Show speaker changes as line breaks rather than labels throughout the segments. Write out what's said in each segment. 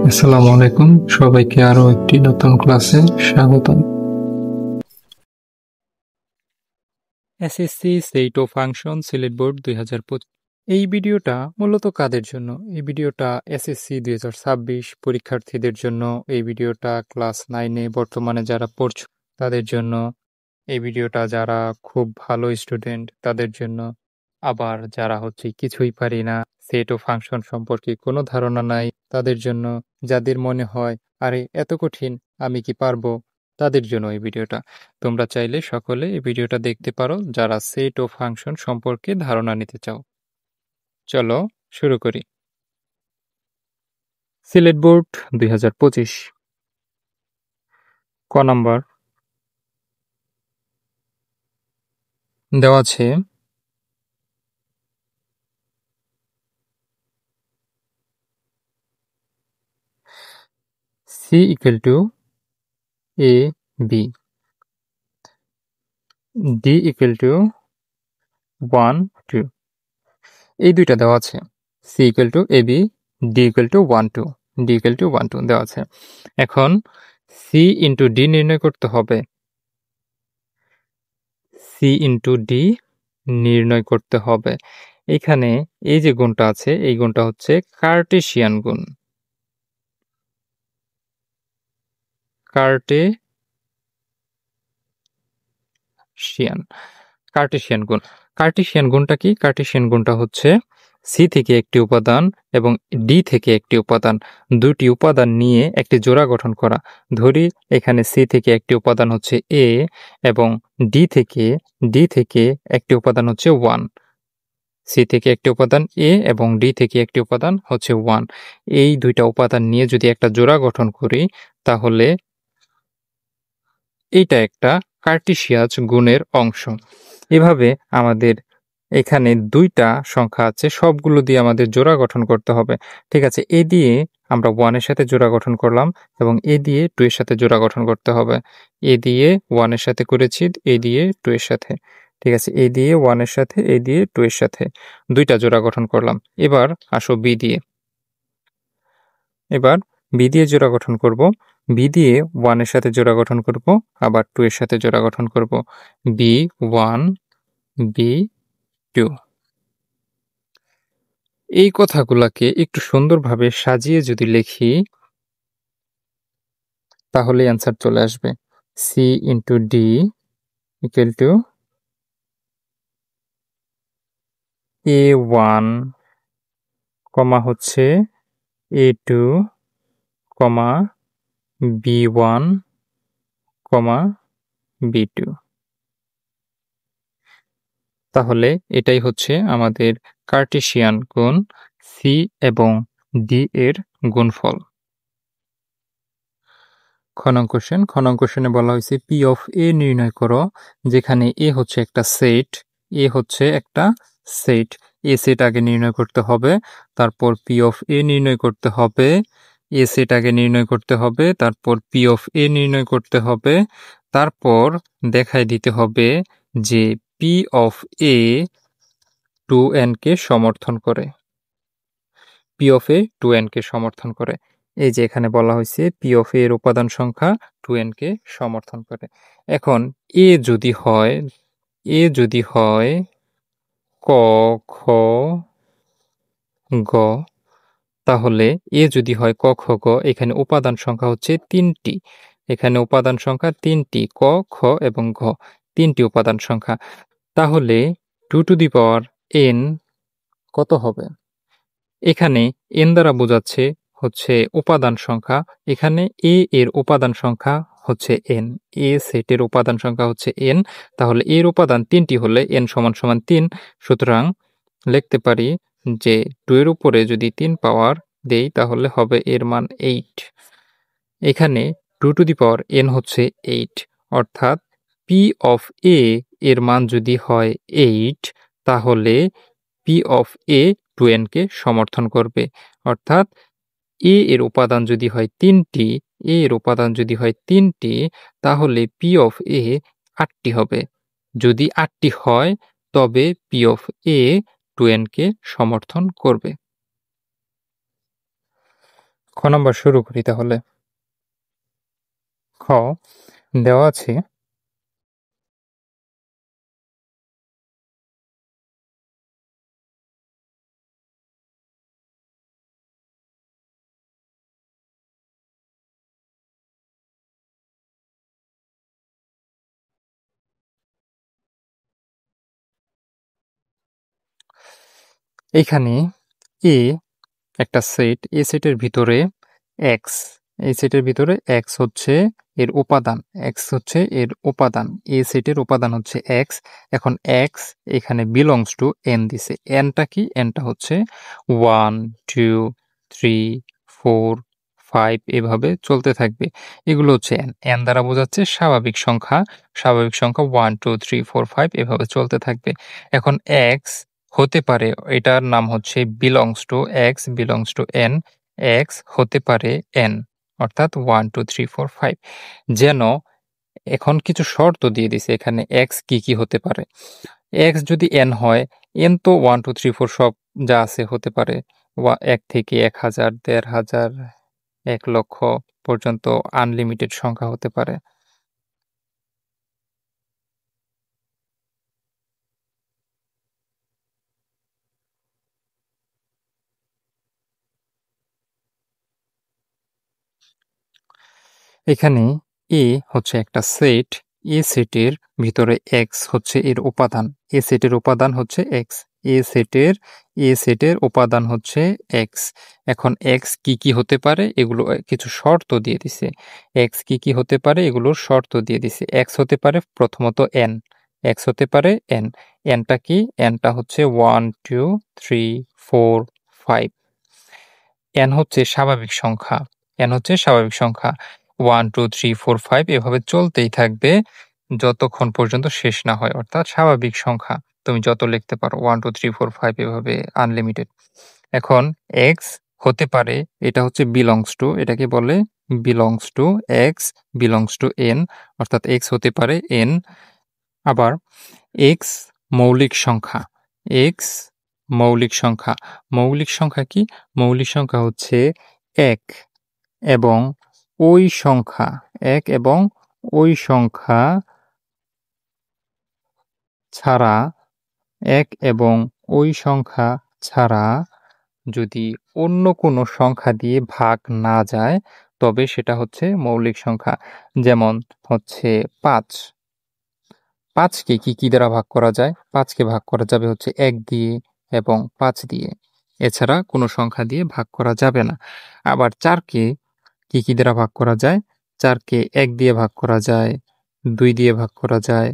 আসসালামু আলাইকুম, সবাইকে আরো একটি নতুন ক্লাসে স্বাগতম।
এসএসসি সেট ও ফাংশন সিলেট বোর্ড 2025। এই ভিডিওটা মূলত কাদের জন্য? এই ভিডিওটা এসএসসি 2026 পরীক্ষার্থীদের জন্য। এই ভিডিওটা ক্লাস 9-এ বর্তমানে যারা পড়ছ তাদের জন্য। এই ভিডিওটা যারা খুব ভালো স্টুডেন্ট তাদের জন্য। আবার যারা কিছুই পারি না, সেট ও ফাংশন সম্পর্কে কোনো ধারণা নাই তাদের জন্য। যাদের মনে হয় আরে এত কঠিন, আমি কি পারবো, তাদের জন্য এই ভিডিওটা। তোমরা চাইলে সকলে এই ভিডিওটা দেখতে পারো যারা সেট ও ফাংশন সম্পর্কে ধারণা নিতে চাও। চলো শুরু করি। সিলেট বোর্ড 2025 ক নাম্বার দেওয়া আছে C = A B, D = 1 2, এই দুইটা দেওয়া আছে। C = AB, D = 1 2, D = 1 2 দেওয়া আছে। এখন C ইন্টু D নির্ণয় করতে হবে। C ইন্টু D নির্ণয় করতে হবে। এখানে এই যে গুণটা আছে, এই গুণটা হচ্ছে কার্টেশিয়ান গুণ। কার্টেশিয়ান গুণ। কার্টেশিয়ান গুণটা কি? কার্টেশিয়ান গুণটা হচ্ছে সি থেকে একটি উপাদান এবং ডি থেকে একটি উপাদান, দুটি উপাদান নিয়ে একটি জোড়া গঠন করা। ধরি এখানে সি থেকে একটি উপাদান হচ্ছে এ এবং ডি থেকে একটি উপাদান হচ্ছে 1। সি থেকে একটি উপাদান এ এবং ডি থেকে একটি উপাদান হচ্ছে 1। এই দুইটা উপাদান নিয়ে যদি একটা জোড়া গঠন করি তাহলে এইটা একটা কার্টেশিয়ান গুণের অংশ। এভাবে আমাদের এখানে দুইটা সংখ্যা আছে, সবগুলো দিয়ে আমাদের জোড়া গঠন করতে হবে। ঠিক আছে, এ দিয়ে আমরা 1 এর সাথে জোড়া গঠন করলাম এবং এ দিয়ে 2 এর সাথে জোড়া গঠন করতে হবে। এ দিয়ে 1 এর সাথে করেছি, এ দিয়ে 2 এর সাথে। ঠিক আছে, এ দিয়ে 1 এর সাথে, এ দিয়ে 2 এর সাথে, দুইটা জোড়া গঠন করলাম। এবার আসো বি দিয়ে। এবার বি দিয়ে জোড়া গঠন করব। বি দিয়ে 1 এর সাথে জোড়া গঠন করব, আবার 2 এর সাথে জোড়া গঠন করব। B1 B2। এই কথাগুলাকে একটু সুন্দরভাবে সাজিয়ে যদি লিখি তাহলে অ্যান্সার চলে আসবে। C into D equal to A1 কমা হচ্ছে A2 কমা B1 কমা B2। তাহলে এটাই হচ্ছে আমাদের কার্টেশিয়ান গুণ C এবং D এর গুণফল। খ নং কোশ্চেনে বলা হয়েছে P অফ A নির্ণয় করো, যেখানে A হচ্ছে একটা সেট। A সেট আগে নির্ণয় করতে হবে, তারপর P অফ A নির্ণয় করতে হবে। A সেট আগে নির্ণয় করতে হবে, তারপর P অফ A নির্ণয় করতে হবে, তারপর দেখাই দিতে হবে যে P অফ A 2n কে সমর্থন করে। P অফ A 2n কে সমর্থন করে। এই যে এখানে বলা হয়েছে P অফ A এর উপাদান সংখ্যা 2n কে সমর্থন করে। এখন A যদি হয় ক খ গ, তাহলে A যদি হয় ক খ গ, এখানে উপাদান সংখ্যা হচ্ছে 3টি। এখানে উপাদান সংখ্যা 3টি, ক খ এবং ঘ, 3টি উপাদান সংখ্যা। তাহলে 2 টু দি পাওয়ার n কত হবে? এখানে n দ্বারা বোঝাচ্ছে হচ্ছে উপাদান সংখ্যা। এখানে A এর উপাদান সংখ্যা হচ্ছে n, A সেটের উপাদান সংখ্যা হচ্ছে n। তাহলে এর উপাদান 3টি হলে n সমান সমান 3। সুতরাং লিখতে পারি যে 2 এর উপরে যদি 3 পাওয়ার দেই তাহলে হবে এর মান 8। এখানে 2 টু দি পাওয়ার n হচ্ছে 8, অর্থাৎ P অফ A এর মান যদি হয় 8 তাহলে P অফ A 2n কে সমর্থন করবে। অর্থাৎ A এর উপাদান যদি হয় 3টি, তাহলে P অফ A 8টি হবে। যদি 8টি হয় তবে P অফ A 2n কে সমর্থন করবে। খ খ নাম্বার শুরু করি তাহলে। খ দেওয়া আছে এখানে এ একটা সেট, এ সেটের ভিতরে এক্স, এই সেটের ভিতরে এক্স হচ্ছে এর উপাদান, এক্স হচ্ছে এর উপাদান, এ সেটের উপাদান হচ্ছে এক্স। এখন এক্স এখানে বিলংস টু এন দিছে, এনটা কি? এনটা হচ্ছে 1 2 3 4 5 এভাবে চলতে থাকবে। এগুলো হচ্ছে এন, এন দ্বারা বোঝাচ্ছে স্বাভাবিক সংখ্যা, স্বাভাবিক সংখ্যা 1 2 3 4 5 এভাবে চলতে থাকবে। এখন এক্স হতে পারে, এটার নাম হচ্ছে belongs to x, belongs to N, x হতে পারে এন, অর্থাৎ 1 2 3 4 5। যেন এখন কিছু শর্ত দিয়ে দিছে এখানে, এক্স কি কি হতে পারে। এক্স যদি এন হয়, এন তো 1 2 3 4 সব যা আছে হতে পারে, 1 থেকে 1000 1500 1 লক্ষ পর্যন্ত আনলিমিটেড সংখ্যা হতে পারে। এখানে এ হচ্ছে একটা সেট, এ সেটের ভিতরে এক্স হচ্ছে এর উপাদান, এ সেটের উপাদান হচ্ছে এক্স, এ সেটের, এ সেটের উপাদান হচ্ছে এক্স। এখন এক্স কি কি হতে পারে এগুলো কিছু শর্ত দিয়ে দিছে, এক্স কি কি হতে পারে এগুলোর শর্ত দিয়ে দিছে। এক্স হতে পারে প্রথমত এন, এক্স হতে পারে এন, এনটা কি? এনটা হচ্ছে 1 2 3 4 5। এন হচ্ছে স্বাভাবিক সংখ্যা, এন হচ্ছে স্বাভাবিক সংখ্যা, 1 2 3 4 5 এভাবে চলতেই থাকবে যতক্ষণ পর্যন্ত শেষ না হয়, অর্থাৎ স্বাভাবিক সংখ্যা তুমি যত লিখতে পারো 1 2 3 4 5 এভাবে আনলিমিটেড। এখন এক্স হতে পারে, এটা হচ্ছে বিলংস টু, এটাকে বলে belongs to x, belongs to N, অর্থাৎ এক্স হতে পারে এন। আবার এক্স মৌলিক সংখ্যা, এক্স মৌলিক সংখ্যা, মৌলিক সংখ্যা কি? মৌলিক সংখ্যা হচ্ছে এক এবং ওই সংখ্যা, এক এবং ওই সংখ্যা ছাড়া, এক এবং ওই সংখ্যা ছাড়া যদি অন্য কোনো সংখ্যা দিয়ে ভাগ না যায় তবে সেটা হচ্ছে মৌলিক সংখ্যা। যেমন হচ্ছে 5, 5কে কি কি দ্বারা ভাগ করা যায়? 5কে ভাগ করা যাবে হচ্ছে 1 দিয়ে এবং 5 দিয়ে, এছাড়া কোনো সংখ্যা দিয়ে ভাগ করা যাবে না। আবার 4কে কি কি দ্বারা ভাগ করা যায়? 4কে 1 দিয়ে ভাগ করা যায়, 2 দিয়ে ভাগ করা যায়,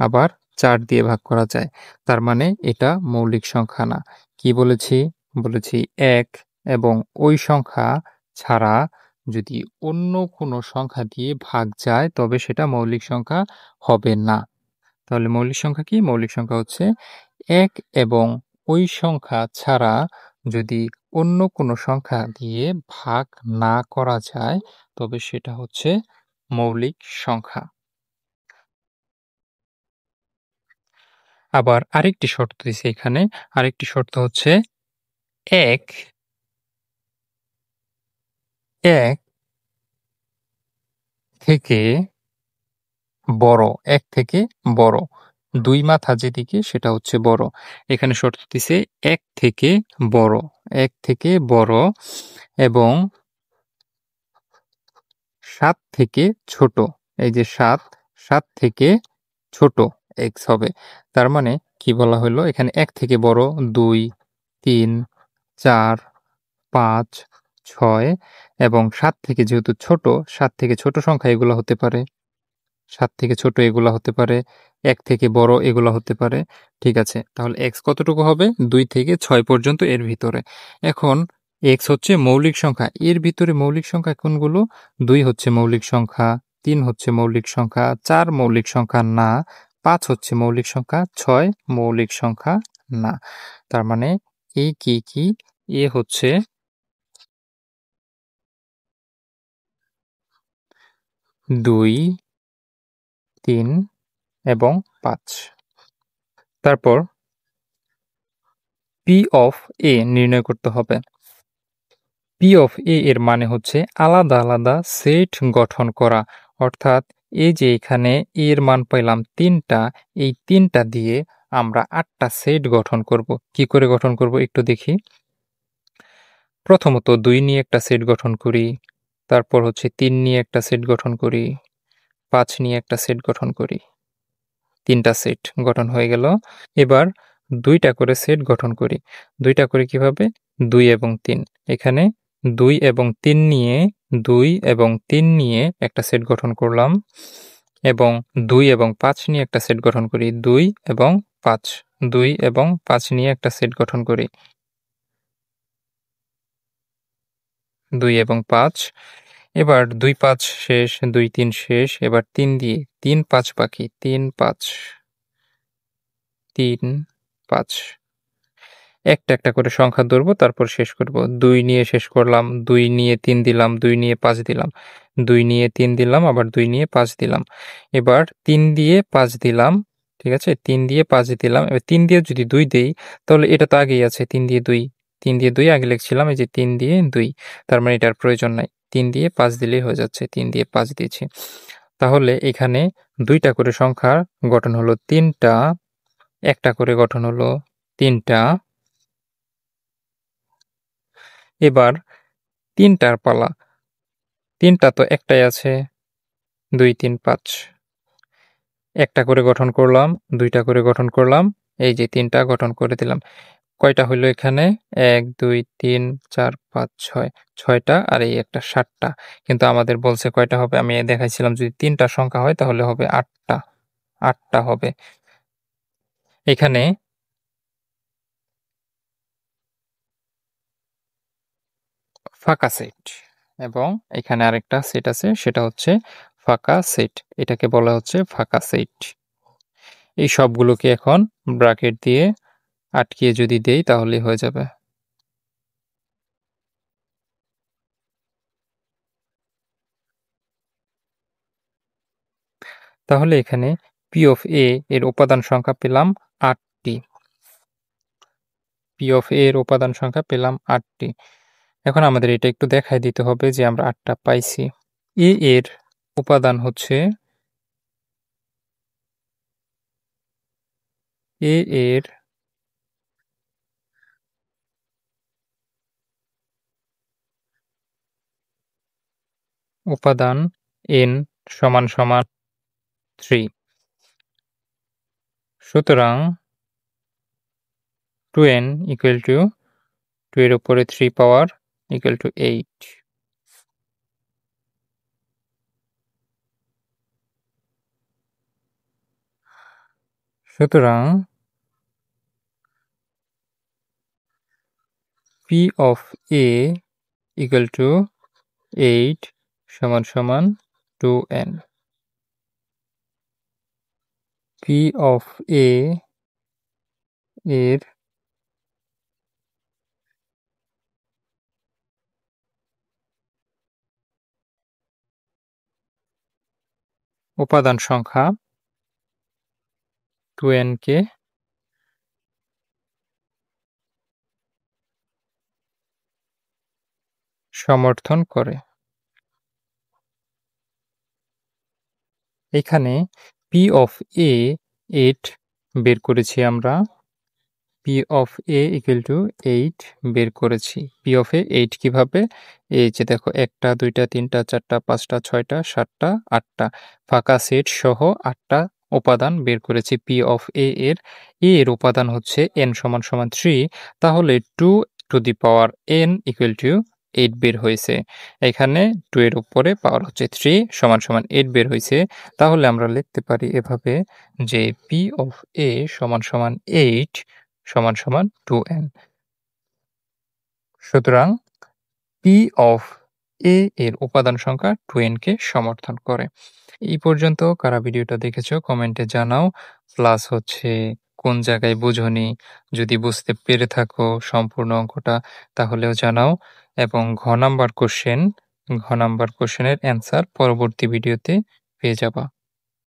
আবার 4 দিয়ে ভাগ করা যায়। তার মানে এটা মৌলিক সংখ্যা না। কি বলেছি? বলেছি 1 এবং ওই সংখ্যা ছাড়া যদি অন্য কোনো সংখ্যা দিয়ে ভাগ যায় তবে সেটা মৌলিক সংখ্যা হবে না। তাহলে মৌলিক সংখ্যা কি? মৌলিক সংখ্যা হচ্ছে 1 এবং ওই সংখ্যা ছাড়া যদি অন্য কোনো সংখ্যা দিয়ে ভাগ না করা যায় তবে সেটা হচ্ছে মৌলিক সংখ্যা। আবার আরেকটি শর্ত দিছে এখানে, আরেকটি শর্ত হচ্ছে ১ ১ থেকে বড়, ১ থেকে বড়। ২ মাথা যেদিকে সেটা হচ্ছে বড়। এখানে শর্ত দিছে ১ থেকে বড়, ১ থেকে বড় এবং ৭ থেকে ছোট। এই যে ৭, ৭ থেকে ছোট x হবে। তার মানে কি বলা হলো? এখানে ১ থেকে বড় ২, ৩, ৪, ৫, ৬ এবং ৭ থেকে যেহেতু ছোট, ৭ থেকে ছোট সংখ্যা এগুলা হতে পারে। ৭ থেকে ছোট এগুলা হতে পারে, ১ থেকে বড় এগুলা হতে পারে। ঠিক আছে? তাহলে x কতটুকু হবে? ২ থেকে ৬ পর্যন্ত এর ভিতরে। এখন x হচ্ছে মৌলিক সংখ্যা। এর ভিতরে মৌলিক সংখ্যা কোনগুলো? ২ হচ্ছে মৌলিক সংখ্যা, ৩ হচ্ছে মৌলিক সংখ্যা, ৪ মৌলিক সংখ্যা না, ৫ হচ্ছে মৌলিক সংখ্যা, ৬ মৌলিক সংখ্যা না। তার মানে এ কি, কি? এ হচ্ছে ২, ৩ এবং ৫। তারপর P of A নির্ণয় করতে হবে। পি অফ এ এর মানে হচ্ছে আলাদা আলাদা সেট গঠন করা, অর্থাৎ এই যে এখানে এর মান পাইলাম 3টা, এই 3টা দিয়ে আমরা 8টা সেট গঠন করব। কি করে গঠন করব একটু দেখি। প্রথমত 2 নিয়ে একটা সেট গঠন করি, তারপর হচ্ছে 3 নিয়ে একটা সেট গঠন করি, 5 নিয়ে একটা সেট গঠন করি। 3টা সেট গঠন হয়ে গেল। এবার 2টা করে সেট গঠন করি। 2টা করে কিভাবে? 2 এবং 3। এখানে 2 এবং 3 নিয়ে 2 এবং 3 নিয়ে একটা সেট গঠন করলাম এবং 2 এবং 5 নিয়ে একটা সেট গঠন করি। 2 এবং 5, 2 এবং 5 নিয়ে একটা সেট গঠন করি। 2 এবং 5। এবার 2, 5 শেষ, 2, 3 শেষ। এবার 3 দিয়ে 3, 5 বাকি। 3, 5, 3, 5। একটা একটা করে সংখ্যা ধরব, তারপর শেষ করব। 2 নিয়ে শেষ করলাম, 2 নিয়ে 3 দিলাম, 2 নিয়ে 5 দিলাম, 2 নিয়ে 3 দিলাম, আবার 2 নিয়ে 5 দিলাম। এবার 3 দিয়ে 5 দিলাম, ঠিক আছে? 3 দিয়ে 5 দিলাম। এবার 3 দিয়ে যদি 2 দেই, তাহলে এটা তো আগেই আছে 3 দিয়ে 2। 3 দিয়ে 2 আগে লিখছিলাম, এই যে 3 দিয়ে 2। তার মানে এটার প্রয়োজন নাই। 3 দিয়ে 5 দিলেই হয়ে যাচ্ছে। 3 দিয়ে 5 দিয়েছি। তাহলে এখানে 2টা করে সংখ্যার গঠন হলো 3টা, একটা করে গঠন হলো 3টা। এবার 3টার পালা। 3টা তো একটাই আছে, 2, 3, 5। একটা করে গঠন করলাম, 2টা করে গঠন করলাম, এই যে 3টা গঠন করে দিলাম। কয়টা হইল এখানে? 1, 2, 3, 4, 5, 6। 6টা আর এই একটা 7টা। কিন্তু আমাদের বলছে কয়টা হবে? আমি দেখাইছিলাম যদি 3টা সংখ্যা হয় তাহলে হবে 8টা। 8টা হবে। এখানে ফাঁকা সেট এবং এখানে আরেকটা সেট আছে, সেটা হচ্ছে ফাঁকা সেট। এটাকে বলা হচ্ছে ফাঁকা সেট। এই সবগুলোকে এখন ব্র্যাকেট দিয়ে আটকিয়ে যদি দেই তাহলেই হয়ে যাবে। তাহলে এখানে পি অফ এ এর উপাদান সংখ্যা পেলাম 8টি। পি অফ এ এর উপাদান সংখ্যা পেলাম 8টি। এখন আমাদের এটা একটু দেখাই দিতে হবে যে আমরা 8টা পাইছি। এ এর উপাদান হচ্ছে এ এর উপাদান n সমান সমান 3। সুতরাং 2n ইকুয়াল টু 2 এর উপরে 3 পাওয়ার ইকুয়াল টু 8। সুতরাং P of A equal to 8 সমান সমান 2n। পি অফ এ এর উপাদান সংখ্যা 2n কে সমর্থন করে। এখানে পি অফ এ 8 বের করেছি আমরা। P of A equal to 8 বের করেছি। পি অফ এ 8 কিভাবে? এই যে দেখো 1টা 2টা 3টা 4টা 5টা 6টা 7টা 8টা ফাঁকা সেট সহ 8টা উপাদান বের করেছি পি অফ এ এর। এর উপাদান হচ্ছে n সমান সমান 3। তাহলে 2 to the power n equal to 8 বের হয়েছে। এখানে 2 এর উপরে পাওয়ার হচ্ছে 3 সমান সমান 8 বের হয়েছে। তাহলে আমরা লিখতে পারি এভাবে যে পি অফ এ সমান সমান 8 সমান সমান 2n। সুতরাং পি অফ এ এর উপাদান সংখ্যা 2n কে সমর্থন করে। এই পর্যন্ত কারা ভিডিওটা দেখেছো কমেন্টে জানাও। প্লাস হচ্ছে কোন জায়গায় বুঝোনি, যদি বুঝতে পেরে থাকো সম্পূর্ণ অঙ্কটা তাহলেও জানাও। এবং ঘ নাম্বার কোশ্চেনের অ্যান্সার পরবর্তী ভিডিওতে পেয়ে যাবা।